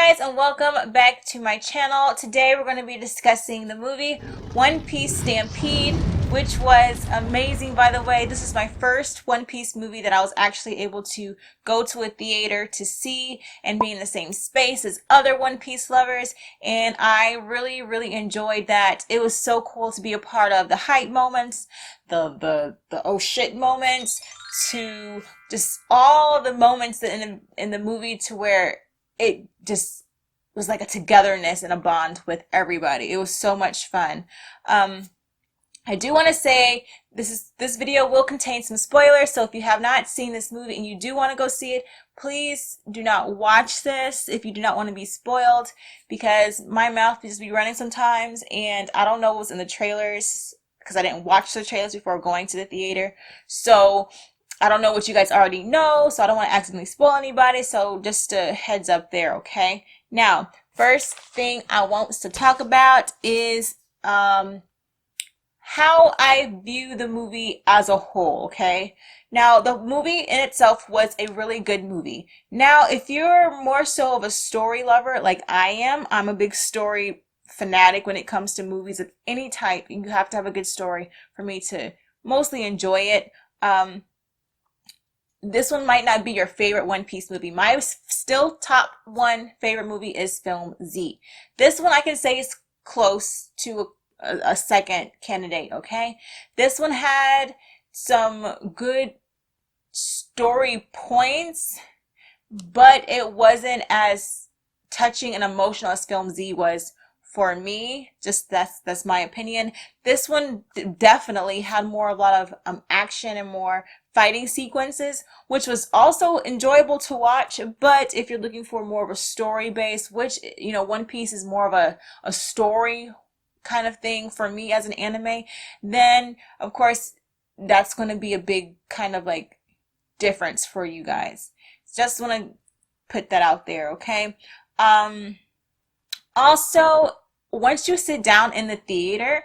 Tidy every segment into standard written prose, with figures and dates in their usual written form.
guys, and welcome back to my channel. Today we're going to be discussing the movie One Piece Stampede, which was amazing, by the way. This is my first One Piece movie that I was actually able to go to a theater to see and be in the same space as other One Piece lovers, and I really enjoyed that. It was so cool to be a part of the hype moments, the oh shit moments, to just all the moments in the movie to where it just was like a togetherness and a bond with everybody. It was so much fun. I do want to say this video will contain some spoilers, so if you have not seen this movie and you do want to go see it, please do not watch this if you do not want to be spoiled, because my mouth just be running sometimes and I don't know what was in the trailers because I didn't watch the trailers before going to the theater. So I don't know what you guys already know, so I don't want to accidentally spoil anybody, so just a heads up there, okay? Now, first thing I want to talk about is how I view the movie as a whole, okay? Now, the movie in itself was a really good movie. Now, if you're more so of a story lover like I am, I'm a big story fanatic when it comes to movies of any type. You have to have a good story for me to mostly enjoy it. This one might not be your favorite One Piece movie. My still top one favorite movie is Film Z. This one I can say is close to a second candidate, okay? This one had some good story points, but it wasn't as touching and emotional as Film Z was for me. Just that's my opinion. This one definitely had a lot of action and more fighting sequences, which was also enjoyable to watch. But if you're looking for more of a story base, which, you know, One Piece is more of a story kind of thing for me as an anime, then of course that's going to be a big kind of like difference for you guys. Just want to put that out there, okay? Also, once you sit down in the theater,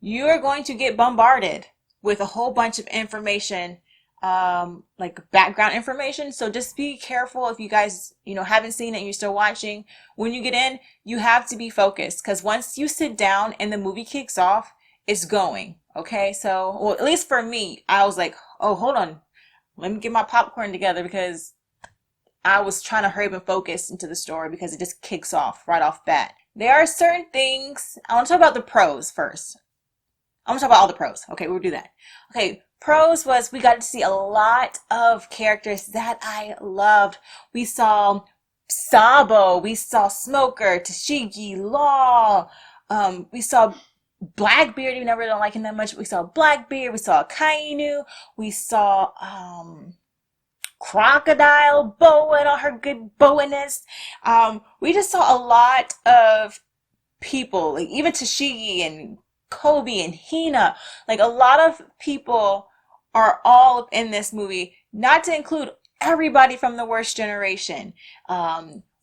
you are going to get bombarded with a whole bunch of information, like background information. So just be careful if you guys, haven't seen it and you're still watching. When you get in, you have to be focused, because once you sit down and the movie kicks off, it's going. Okay, so, well, at least for me, I was like, oh, hold on, let me get my popcorn together, because I was trying to hurry up and focus into the story because it just kicks off right off bat. There are certain things, I want to talk about the pros first. I'm going to talk about all the pros. Okay, we'll do that. Okay, pros was we got to see a lot of characters that I loved. We saw Sabo, we saw Smoker, Tashigi, Law, we saw Blackbeard, even though we don't like him that much. We saw Blackbeard, we saw Kainu, we saw Crocodile, Boa and all her good Boa-ness. We just saw a lot of people, like even Tashigi and Kobe and Hina. Like, a lot of people are all in this movie, not to include everybody from the Worst Generation.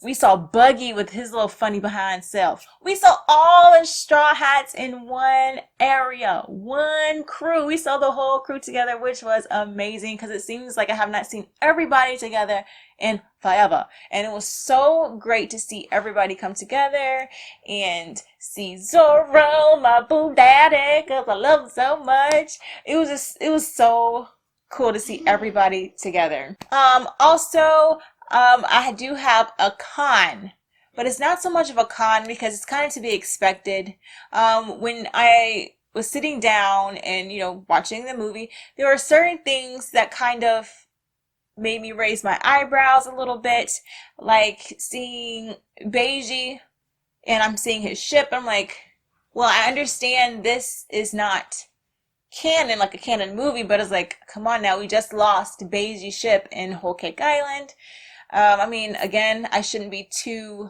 We saw Buggy with his little funny behind self. We saw all the Straw Hats in one area, one crew. We saw the whole crew together, which was amazing, because it seems like I have not seen everybody together in forever. And it was so great to see everybody come together and see Zoro, my boo daddy, because I love him so much. It was so cool to see everybody together. Also, I do have a con, but it's not so much of a con because it's kind of to be expected. When I was sitting down and, watching the movie, there were certain things that kind of made me raise my eyebrows a little bit, like seeing Beiji and I'm seeing his ship. I'm like, well, I understand this is not canon, like a canon movie, but it's like, come on now, we just lost Beiji's ship in Whole Cake Island. I mean, again, I shouldn't be too,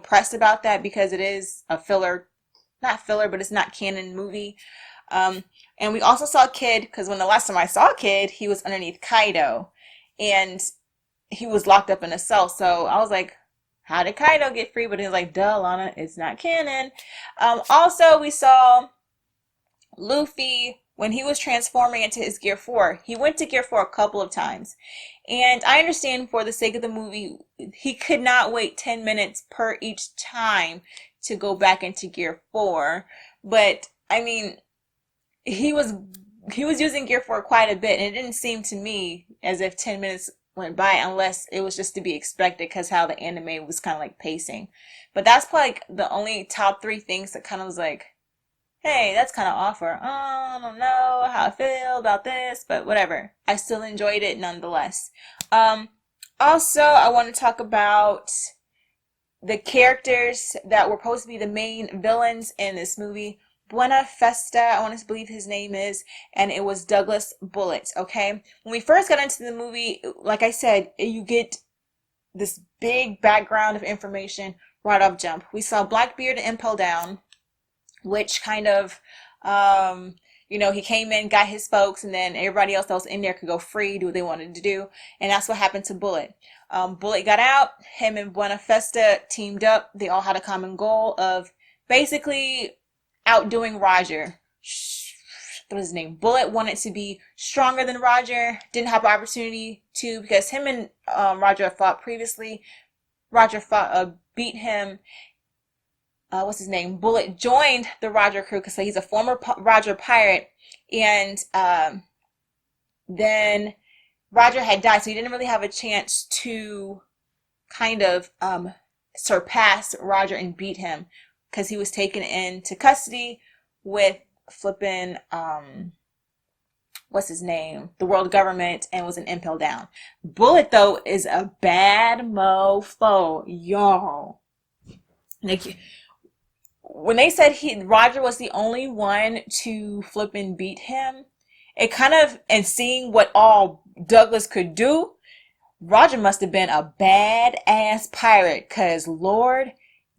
pressed about that, because it is a not filler, but it's not canon movie. And we also saw Kid, because when the last time I saw Kid, he was underneath Kaido, and he was locked up in a cell. So I was like, how did Kaido get free? But he was like, duh, Lana, it's not canon. Also, we saw Luffy when he was transforming into his Gear 4, he went to Gear 4 a couple of times. And I understand for the sake of the movie, he could not wait 10 minutes per each time to go back into Gear 4. But, I mean, he was using Gear 4 quite a bit, and it didn't seem to me as if 10 minutes went by, unless it was just to be expected because how the anime was kind of like pacing. But that's probably like the only top 3 things that kind of was like, hey, that's kind of off, or I don't know how I feel about this, but whatever. I still enjoyed it nonetheless. Also, I want to talk about the characters that were supposed to be the main villains in this movie. Buena Festa, I want to believe his name is, and it was Douglas Bullitt, okay? When we first got into the movie, like I said, you get this big background of information right off jump. We saw Blackbeard and Impel Down, which kind of, he came in, got his folks, and then everybody else that was in there could go free, do what they wanted to do, and that's what happened to Bullitt. Bullitt got out, him and Buena Festa teamed up. They all had a common goal of basically outdoing Roger. What was his name? Bullitt wanted to be stronger than Roger. Didn't have the opportunity to because him and Roger fought previously. Roger beat him. What's his name? Bullitt joined the Roger crew because he's a former Roger pirate, and then Roger had died, so he didn't really have a chance to kind of surpass Roger and beat him, because he was taken into custody with flipping, what's his name? The world government, and was an Impel Down. Bullitt, though, is a bad mofo, y'all. Like, when they said Roger was the only one to flip and beat him, it kind of, and seeing what all Douglas could do, Roger must have been a badass pirate, because Lord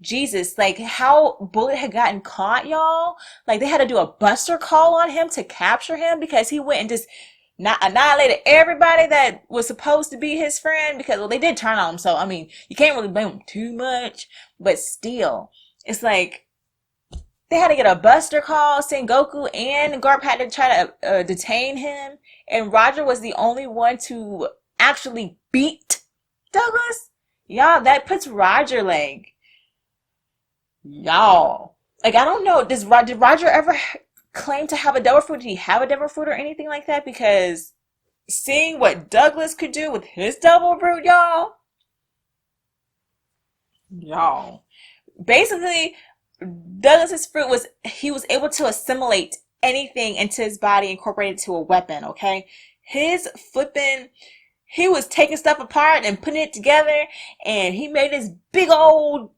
Jesus, like how Bullitt had gotten caught, y'all. Like they had to do a buster call on him to capture him because he went and just annihilated everybody that was supposed to be his friend, because well, they did turn on him. So, I mean, you can't really blame him too much, but still, it's like they had to get a buster call. Sengoku and Garp had to try to detain him, and Roger was the only one to actually beat Douglas. Y'all, that puts Roger like, y'all, like, I don't know, did Roger ever claim to have a devil fruit? Did he have a devil fruit or anything like that? Because seeing what Douglas could do with his devil fruit, y'all, basically Douglas's fruit was, he was able to assimilate anything into his body, incorporate it to a weapon, okay? His flipping, he was taking stuff apart and putting it together, and he made this big old,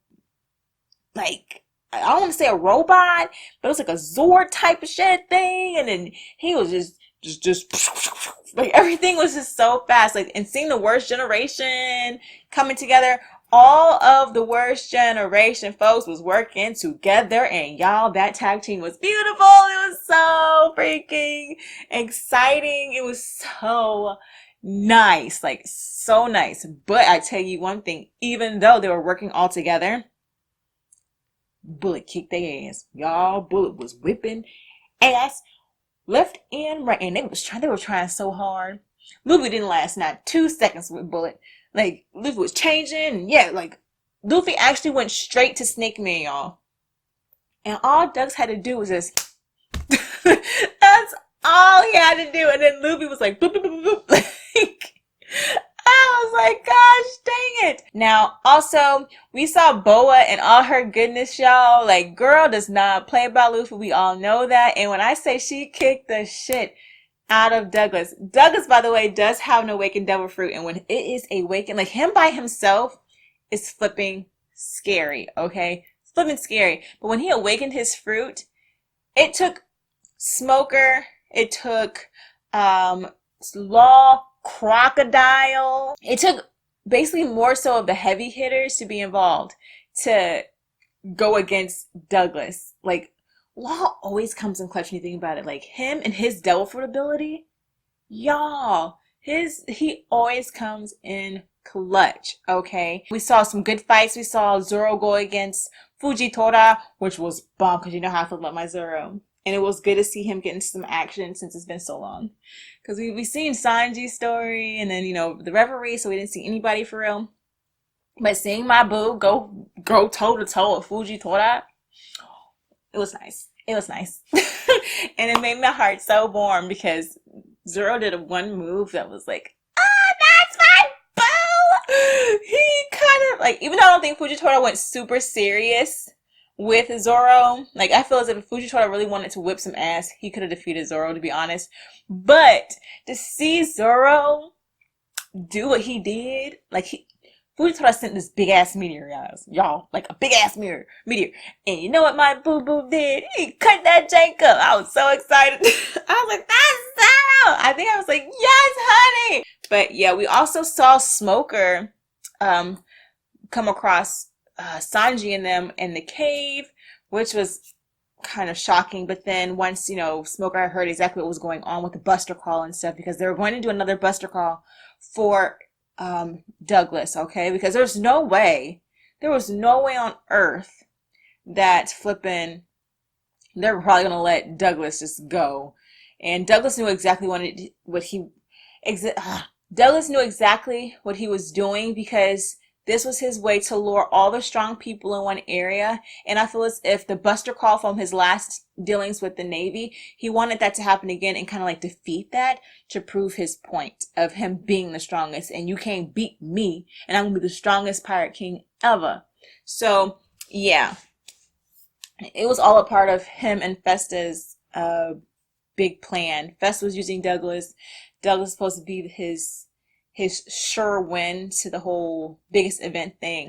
like, I don't want to say a robot, but it was like a Zord type of shit thing, and then he was just like, everything was just so fast, like, and seeing the Worst Generation coming together, all of the Worst Generation folks was working together, and y'all, that tag team was beautiful. It was so freaking exciting. It was so nice, like so nice. But I tell you one thing, even though they were working all together, Bullitt kicked their ass, y'all. Bullitt was whipping ass left and right, and they were trying so hard. Luffy didn't last not 2 seconds with Bullitt. Like, Luffy was changing, and yeah, like, Luffy actually went straight to Snake Man, y'all. And all Ducks had to do was just, that's all he had to do. And then Luffy was like, boop, boop, boop, boop. Like, I was like, gosh, dang it. Now, also, we saw Boa and all her goodness, y'all. Like, girl does not play about Luffy. We all know that. And when I say she kicked the shit out of Douglas. Douglas, by the way, does have an awakened devil fruit, and when it is awakened, like him by himself is flipping scary, okay? It's flipping scary. But when he awakened his fruit, it took Smoker, it took Law, Crocodile. It took basically more so of the heavy hitters to be involved to go against Douglas. Like, Law always comes in clutch when you think about it. Like, him and his devil fruit ability, y'all, he always comes in clutch, okay? We saw some good fights. We saw Zoro go against Fujitora, which was bomb, because you know how I feel about my Zoro. And it was good to see him get into some action since it's been so long. Because we've seen Sanji's story and then, you know, the referee, so we didn't see anybody for real. But seeing my boo go toe to toe with Fujitora, it was nice. It was nice. And it made my heart so warm because Zoro did one move that was like, ah, that's my boo! He kind of, like, even though I don't think Fujitora went super serious with Zoro, like, I feel as if Fujitora really wanted to whip some ass, he could have defeated Zoro, to be honest. But to see Zoro do what he did, like, Fujitora sent this big ass meteor, y'all, like a big ass meteor. And you know what my boo boo did? He cut that jank up. I was so excited. I was like, that's Zoro. I think I was like, yes, honey. But yeah, we also saw Smoker come across Sanji and them in the cave, which was kind of shocking. But then once, you know, Smoker heard exactly what was going on with the Buster Call and stuff, because they were going to do another Buster Call for Douglas, okay? Because there was no way on earth that they were probably gonna let Douglas just go. And Douglas knew exactly Douglas knew exactly what he was doing, because this was his way to lure all the strong people in one area. And I feel as if the Buster Call from his last dealings with the Navy, he wanted that to happen again and kind of like defeat that to prove his point of him being the strongest. And you can't beat me, and I'm going to be the strongest pirate king ever. So, yeah. It was all a part of him and Festa's big plan. Festa was using Douglas. Douglas was supposed to be his sure win to the whole biggest event thing.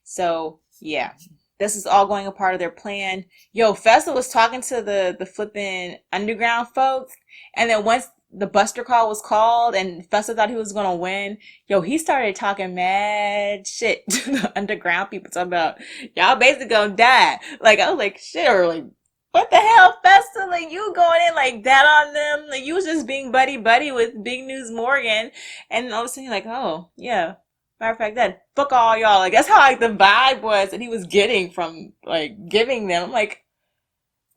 So yeah, this is all going a part of their plan. Yo, Festa was talking to the flipping underground folks, and then once the Buster Call was called and Festa thought he was gonna win, yo, he started talking mad shit to the underground people, talking about y'all basically gonna die. Like, I was like, shit, or like, what the hell, Festa? Like, you going in like that on them? Like, you was just being buddy with Big News Morgan, and all of a sudden you're like, oh yeah. Matter of fact, that fuck all y'all. Like, that's how like the vibe was that he was getting from like giving them. I'm like,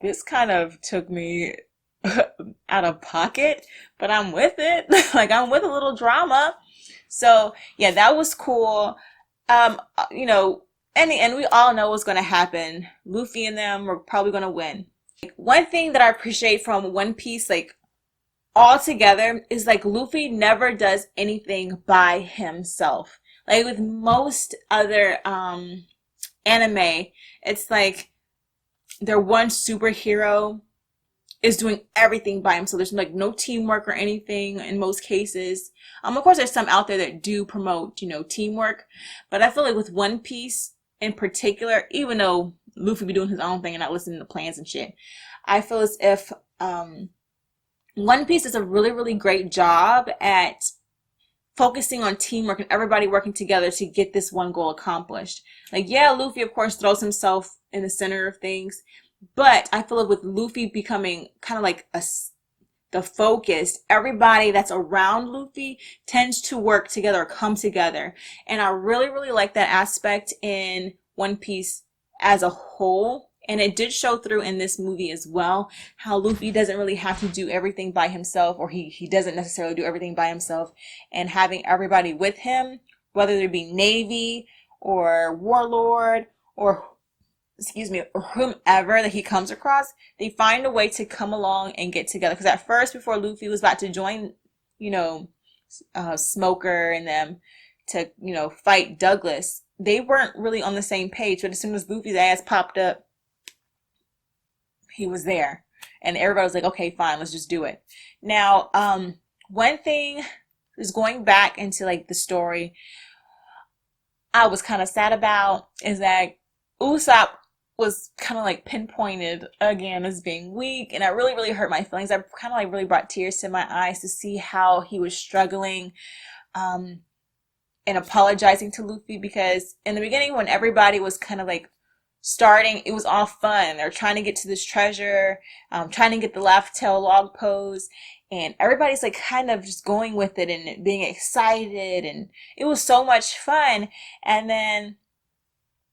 this kind of took me out of pocket, but I'm with it. Like, I'm with a little drama. So yeah, that was cool. You know, and we all know what's going to happen. Luffy and them are probably going to win. Like, one thing that I appreciate from One Piece, like, all together, is like Luffy never does anything by himself. Like with most other anime, it's like their one superhero is doing everything by himself. There's like no teamwork or anything in most cases. Of course, there's some out there that do promote, you know, teamwork. But I feel like with One Piece in particular, even though Luffy be doing his own thing and not listening to plans and shit, I feel as if One Piece does a really, really great job at focusing on teamwork and everybody working together to get this one goal accomplished. Like, yeah, Luffy, of course, throws himself in the center of things. But I feel like with Luffy becoming kind of like the focus, everybody that's around Luffy tends to work together or come together. And I really, really like that aspect in One Piece as a whole. And it did show through in this movie as well, how Luffy doesn't really have to do everything by himself, or he doesn't necessarily do everything by himself. And having everybody with him, whether it be Navy or Warlord or whomever that he comes across, they find a way to come along and get together. Because at first, before Luffy was about to join, you know, Smoker and them to, you know, fight Douglas, they weren't really on the same page. But as soon as Luffy's ass popped up, he was there. And everybody was like, okay, fine, let's just do it. Now, one thing is going back into like the story I was kind of sad about is that Usopp was kind of like pinpointed again as being weak, and it really, really hurt my feelings. I kind of like really brought tears to my eyes to see how he was struggling and apologizing to Luffy, because in the beginning when everybody was kind of like starting, it was all fun. They're trying to get to this treasure, trying to get the laugh tail log pose, and everybody's like kind of just going with it and being excited, and it was so much fun. And then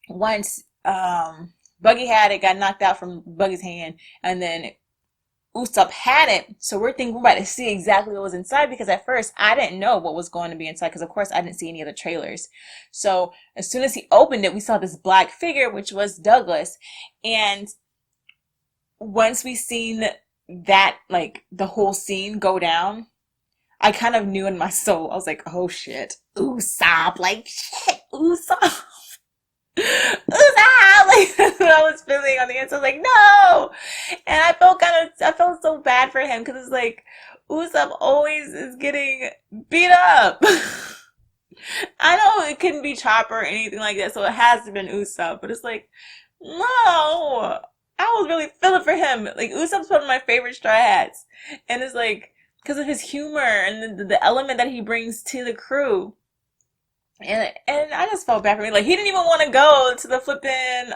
once Buggy had it, got knocked out from Buggy's hand, and then Usopp had it. So we're thinking we're about to see exactly what was inside, because at first I didn't know what was going to be inside, because of course I didn't see any of the trailers. So as soon as he opened it, we saw this black figure, which was Douglas. And once we seen that, like the whole scene go down, I kind of knew in my soul. I was like, oh shit, Usopp, like shit, Usopp. Usopp! Like that's what I was feeling on the inside. I was like, no! And I felt so bad for him, because it's like Usopp always is getting beat up. I know it couldn't be Chopper or anything like that, so it has to have been Usopp, but it's like, no! I was really feeling for him. Like, Usopp's one of my favorite Straw Hats. And it's like, because of his humor and the element that he brings to the crew. And I just felt bad for me. Like, he didn't even want to go to the flipping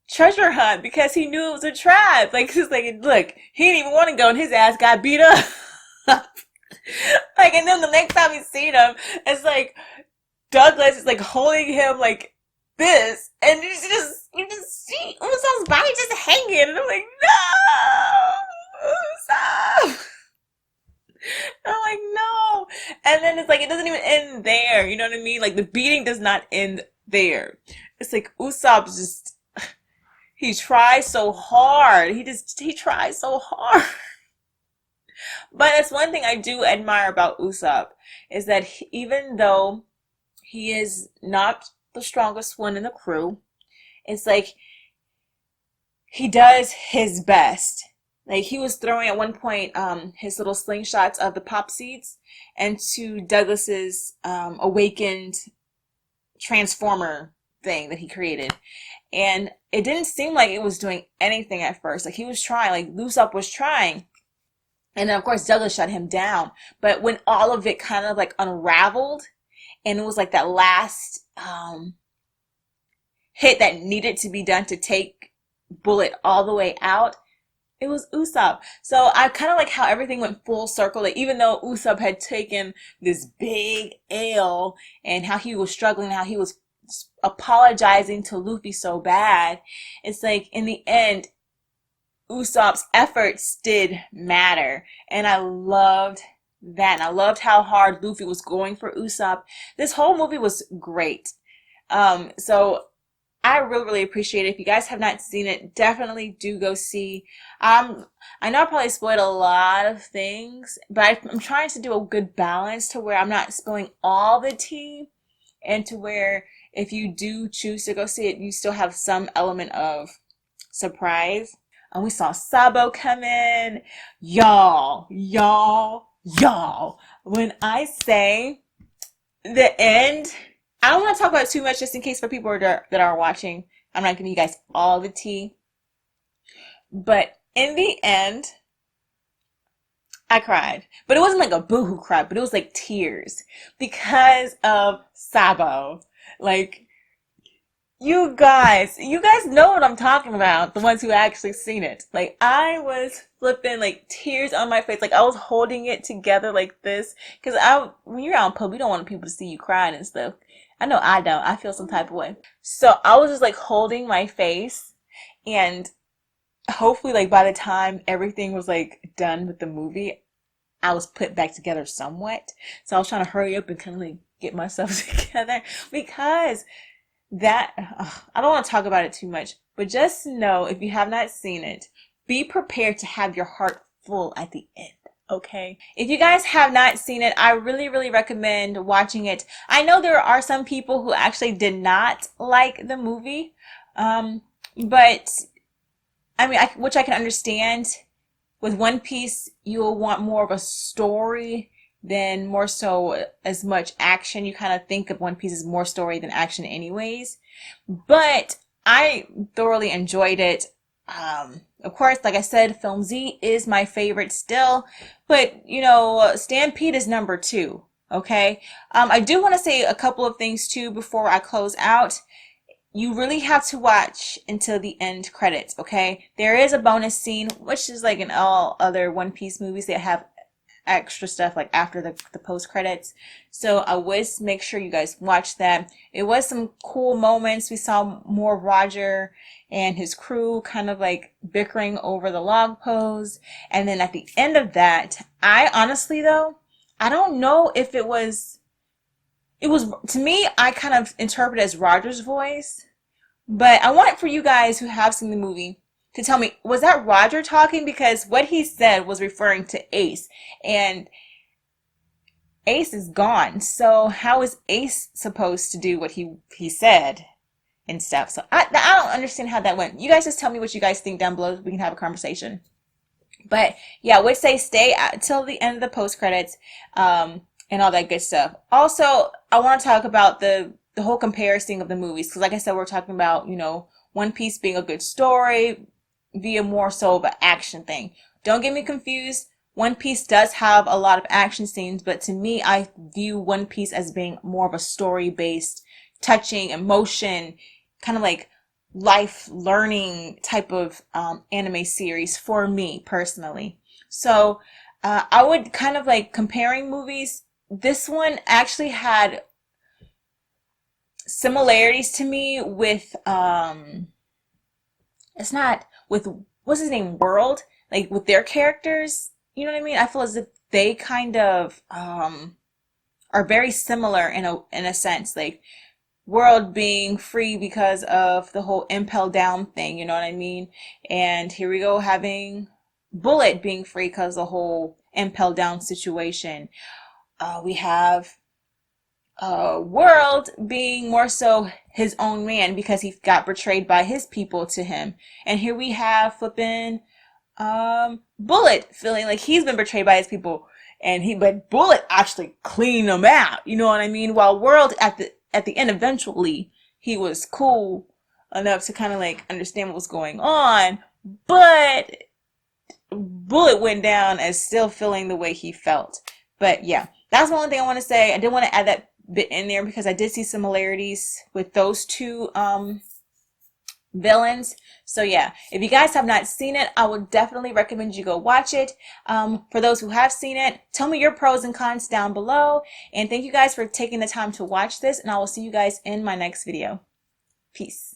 treasure hunt, because he knew it was a trap. Like, he's like, look, he didn't even want to go, and his ass got beat up. Like, and then the next time we seen him, it's like Douglas is like holding him like this, and you just see Usopp's body just hanging, and I'm like, no, Usopp. I'm like, no. And then it's like, it doesn't even end there. You know what I mean? Like, the beating does not end there. It's like Usopp's just, he tries so hard. He tries so hard. But that's one thing I do admire about Usopp, is that even though he is not the strongest one in the crew, it's like he does his best. Like, he was throwing at one point his little slingshots of the pop seeds into Douglas's awakened transformer thing that he created. And it didn't seem like it was doing anything at first. Like, he was trying, like Usopp was trying. And then of course Douglas shut him down. But when all of it kind of like unraveled, and it was like that last hit that needed to be done to take Bullet all the way out, it was Usopp. So I kind of like how everything went full circle. Like, even though Usopp had taken this big L, and how he was struggling, how he was apologizing to Luffy so bad, it's like in the end, Usopp's efforts did matter. And I loved that. And I loved how hard Luffy was going for Usopp. This whole movie was great. So I really, really appreciate it. If you guys have not seen it, definitely do go see. I know I probably spoiled a lot of things, but I'm trying to do a good balance to where I'm not spilling all the tea, and to where if you do choose to go see it, you still have some element of surprise. And we saw Sabo come in. Y'all. When I say the end, I don't want to talk about it too much, just in case for people that are watching. I'm not giving you guys all the tea. But in the end, I cried. But it wasn't like a boohoo cry, but it was like tears. Because of Sabo. Like, you guys know what I'm talking about. The ones who actually seen it. Like, I was flipping, like, tears on my face. Like, I was holding it together like this. Because when you're out in public, you don't want people to see you crying and stuff. I know I don't. I feel some type of way. So I was just like holding my face, and hopefully like by the time everything was like done with the movie, I was put back together somewhat. So I was trying to hurry up and kind of like get myself together, because that, I don't want to talk about it too much, but just know, if you have not seen it, be prepared to have your heart full at the end. Okay, if you guys have not seen it, I really, really recommend watching it. I know there are some people who actually did not like the movie, but I mean, which I can understand. With One Piece, you'll want more of a story than more so as much action. You kind of think of One Piece as more story than action anyways. But I thoroughly enjoyed it. Of course, like I said, Film Z is my favorite still, but you know, Stampede is number 2. Okay. I do want to say a couple of things too before I close out. You really have to watch until the end credits. Okay. There is a bonus scene, which is like in all other One Piece movies that have extra stuff like after the post credits. So I would make sure you guys watch that. It was some cool moments. We saw more Roger and his crew kind of like bickering over the log pose. And then at the end of that, I honestly though, I don't know if it was, to me, I kind of interpret it as Roger's voice, but I want it for you guys who have seen the movie to tell me, was that Roger talking? Because what he said was referring to Ace, and Ace is gone. So how is Ace supposed to do what he said and stuff? So I don't understand how that went. You guys just tell me what you guys think down below. We can have a conversation. But yeah, I would say stay till the end of the post credits, and all that good stuff. Also, I want to talk about the whole comparison of the movies, because like I said, we're talking about, you know, One Piece being a good story via more so of an action thing. Don't get me confused. One Piece does have a lot of action scenes, but to me, I view One Piece as being more of a story-based, touching, emotion, kind of like life learning type of anime series for me personally. So I would kind of like comparing movies. This one actually had similarities to me with it's not with, what's his name, World, like with their characters, you know what I mean? I feel as if they kind of are very similar in a sense, like World being free because of the whole impel down thing, you know what I mean? And here we go having Bullet being free because of the whole impel down situation. We have World being more so his own man because he got betrayed by his people to him. And here we have flipping Bullet feeling like he's been betrayed by his people, and but Bullet actually cleaned him out, you know what I mean? While World at the end, eventually he was cool enough to kind of like understand what was going on, but Bullet went down as still feeling the way he felt. But yeah, that's the only thing I want to say. I did want to add that bit in there because I did see similarities with those two villains. So yeah, if you guys have not seen it, I would definitely recommend you go watch it. For those who have seen it, tell me your pros and cons down below. And thank you guys for taking the time to watch this, and I will see you guys in my next video. Peace.